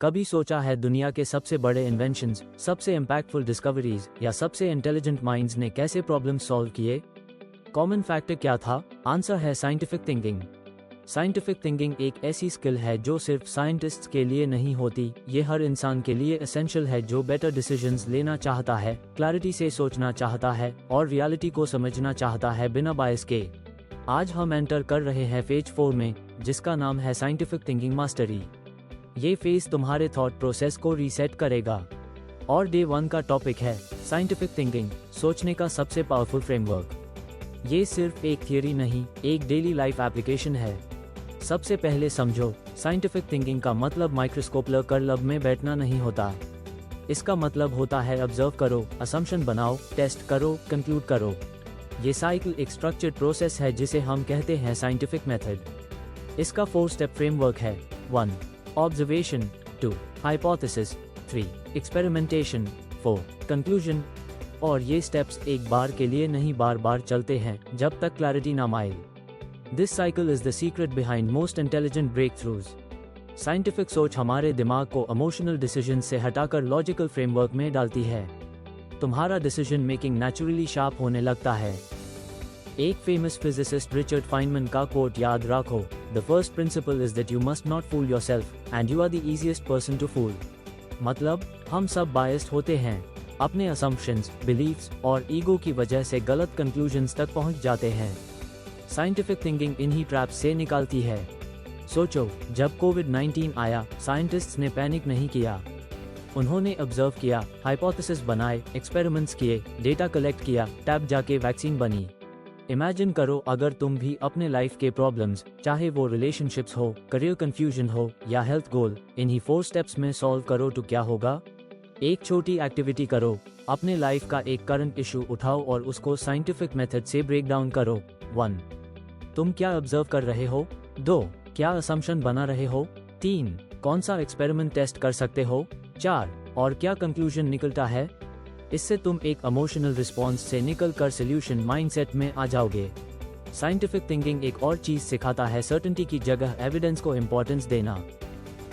कभी सोचा है दुनिया के सबसे बड़े इन्वेंशंस, सबसे इम्पैक्टफुल डिस्कवरीज या सबसे इंटेलिजेंट माइंड्स ने कैसे प्रॉब्लम सॉल्व किए? कॉमन फैक्टर क्या था? आंसर है साइंटिफिक थिंकिंग। साइंटिफिक थिंकिंग एक ऐसी स्किल है जो सिर्फ साइंटिस्ट्स के लिए नहीं होती, ये हर इंसान के लिए एसेंशियल है जो बेटर डिसीजंस लेना चाहता है, क्लैरिटी से सोचना चाहता है और रियलिटी को समझना चाहता है बिना बायस के। आज हम एंटर कर रहे हैं फेज 4 में, जिसका नाम है साइंटिफिक थिंकिंग मास्टरी। ये फेज तुम्हारे थॉट प्रोसेस को रीसेट करेगा और डे 1 का टॉपिक है साइंटिफिक थिंकिंग, सोचने का सबसे पावरफुल फ्रेमवर्क। ये सिर्फ एक थियरी नहीं, एक डेली लाइफ एप्लीकेशन है। सबसे पहले समझो, साइंटिफिक थिंकिंग का मतलब माइक्रोस्कोप कर लैब में बैठना नहीं होता। इसका मतलब होता है ऑब्जर्व करो, असम्पशन बनाओ, टेस्ट करो, कंक्लूड करो। ये साइकिल एक स्ट्रक्चर्ड प्रोसेस है जिसे हम कहते हैं साइंटिफिक मेथड। इसका 4 स्टेप फ्रेमवर्क है। 1. ऑब्जर्वेशन, 2. हाइपोथेसिस, 3. एक्सपेरिमेंटेशन, 4. कंक्लूजन। और ये स्टेप्स एक बार के लिए नहीं, बार बार चलते हैं जब तक क्लैरिटी ना आए। This cycle is the secret behind most intelligent breakthroughs. Scientific सोच हमारे दिमाग को इमोशनल डिसीजन से हटाकर लॉजिकल फ्रेमवर्क में डालती है। तुम्हारा डिसीजन मेकिंग नेचुरली शार्प होने लगता है। एक फेमस फिजिसिस्ट रिचर्ड फाइनमैन का कोट याद रखो, the first principle is that you must not fool yourself and you are the easiest person to fool. मतलब हम सब बायस्ड होते हैं, अपने असम्पशंस, बिलीफ्स और ईगो की वजह से गलत कंक्लूजन्स तक पहुंच जाते हैं। साइंटिफिक थिंकिंग इन्हीं ट्रैप्स से निकालती है। सोचो, जब कोविड-19 आया, साइंटिस्ट्स ने पैनिक नहीं किया। उन्होंने ऑब्जर्व किया, हाइपोथेसिस बनाए, एक्सपेरिमेंट्स किए, डेटा कलेक्ट किया, तब जाके वैक्सीन बनी। इमेजिन करो अगर तुम भी अपने लाइफ के प्रॉब्लम्स, चाहे वो रिलेशनशिप्स हो, करियर कंफ्यूजन हो या हेल्थ गोल, इन्हीं 4 स्टेप्स में सॉल्व करो तो क्या होगा? एक छोटी एक्टिविटी करो, अपने लाइफ का एक करंट इशू उठाओ और उसको साइंटिफिक मेथड से ब्रेक डाउन करो। 1. तुम क्या ऑब्जर्व कर रहे हो? 2. क्या असम्पशन बना रहे हो? 3. कौन सा एक्सपेरिमेंट टेस्ट कर सकते हो? 4. और क्या कंक्लूजन निकलता है? इससे तुम एक इमोशनल रिस्पॉन्स से निकल कर सोल्यूशन माइंडसेट में आ जाओगे। साइंटिफिक थिंकिंग एक और चीज सिखाता है, सर्टेनिटी की जगह एविडेंस को इम्पोर्टेंस देना।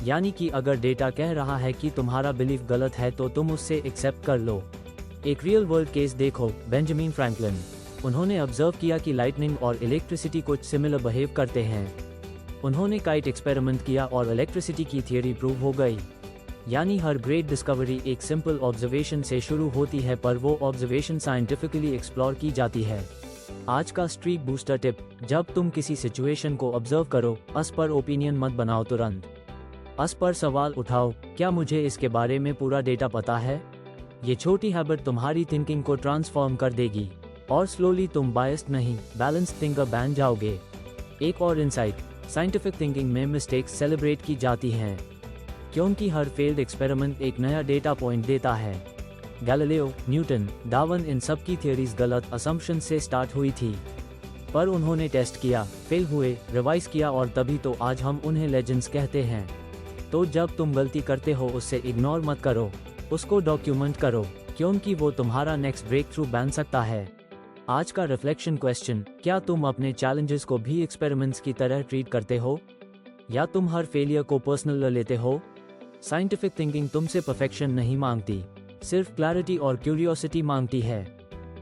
यानी कि अगर डेटा कह रहा है कि तुम्हारा बिलीफ गलत है तो तुम उससे एक्सेप्ट कर लो। एक रियल वर्ल्ड केस देखो, बेंजामिन फ्रैंकलिन। उन्होंने ऑब्जर्व किया कि लाइटनिंग और इलेक्ट्रिसिटी कुछ सिमिलर बिहेव करते हैं। उन्होंने काइट एक्सपेरिमेंट किया और इलेक्ट्रिसिटी की थियरी प्रूव हो गई। यानी हर ग्रेट डिस्कवरी एक सिंपल ऑब्जर्वेशन से शुरू होती है, पर वो ऑब्जर्वेशन साइंटिफिकली एक्सप्लोर की जाती है। आज का स्ट्रीक बूस्टर टिप, जब तुम किसी सिचुएशन को ऑब्जर्व करो, अस पर ओपिनियन मत बनाओ तुरंत। अस पर सवाल उठाओ, क्या मुझे इसके बारे में पूरा डेटा पता है? ये छोटी हैबिट तुम्हारी थिंकिंग को ट्रांसफॉर्म कर देगी और स्लोली तुम बायस्ड नहीं, बैलेंस्ड थिंकर बन जाओगे। एक और इंसाइट, साइंटिफिक थिंकिंग में मिस्टेक्स सेलिब्रेट की जाती हैं, क्योंकि हर फेल्ड एक्सपेरिमेंट एक नया डेटा पॉइंट देता है। गैलीलियो, न्यूटन, डार्विन, इन सब की थियरीज गलत असम्पशन से स्टार्ट हुई थी, पर उन्होंने टेस्ट किया, फेल हुए, रिवाइज किया और तभी तो आज हम उन्हें लेजेंड्स कहते हैं। तो जब तुम गलती करते हो उससे इग्नोर मत करो, उसको डॉक्यूमेंट करो, क्योंकि वो तुम्हारा नेक्स्ट ब्रेक थ्रू बन सकता है। आज का रिफ्लेक्शन क्वेश्चन, क्या तुम अपने चैलेंजेस को भी एक्सपेरिमेंट्स की तरह ट्रीट करते हो या तुम हर फेलियर को पर्सनल लेते हो? साइंटिफिक थिंकिंग तुमसे परफेक्शन नहीं मांगती, सिर्फ क्लैरिटी और क्यूरियोसिटी मांगती है।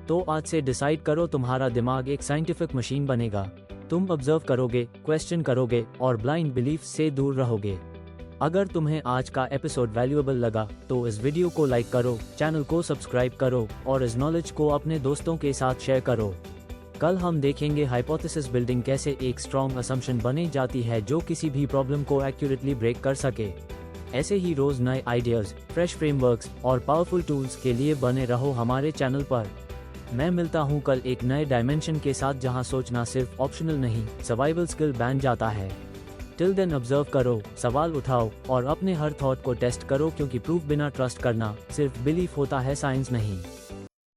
तो आज से डिसाइड करो, तुम्हारा दिमाग एक साइंटिफिक मशीन बनेगा। तुम ऑब्जर्व करोगे, क्वेश्चन करोगे और ब्लाइंड बिलीफ से दूर रहोगे। अगर तुम्हें आज का एपिसोड वैल्यूएबल लगा तो इस वीडियो को लाइक करो, चैनल को सब्सक्राइब करो और इस नॉलेज को अपने दोस्तों के साथ शेयर करो। कल हम देखेंगे हाइपोथेसिस बिल्डिंग कैसे एक स्ट्रॉन्ग असम्पशन बनी जाती है जो किसी भी प्रॉब्लम को एक्यूरेटली ब्रेक कर सके। ऐसे ही रोज नए आइडियाज, फ्रेश फ्रेमवर्क्स और पावरफुल टूल्स के लिए बने रहो हमारे चैनल पर। मैं मिलता हूँ कल एक नए डायमेंशन के साथ, जहाँ सोचना सिर्फ ऑप्शनल नहीं, सर्वाइवल स्किल बन जाता है। टिल देन ऑब्जर्व करो, सवाल उठाओ और अपने हर थॉट को टेस्ट करो, क्योंकि प्रूफ बिना ट्रस्ट करना सिर्फ बिलीफ होता है, साइंस नहीं।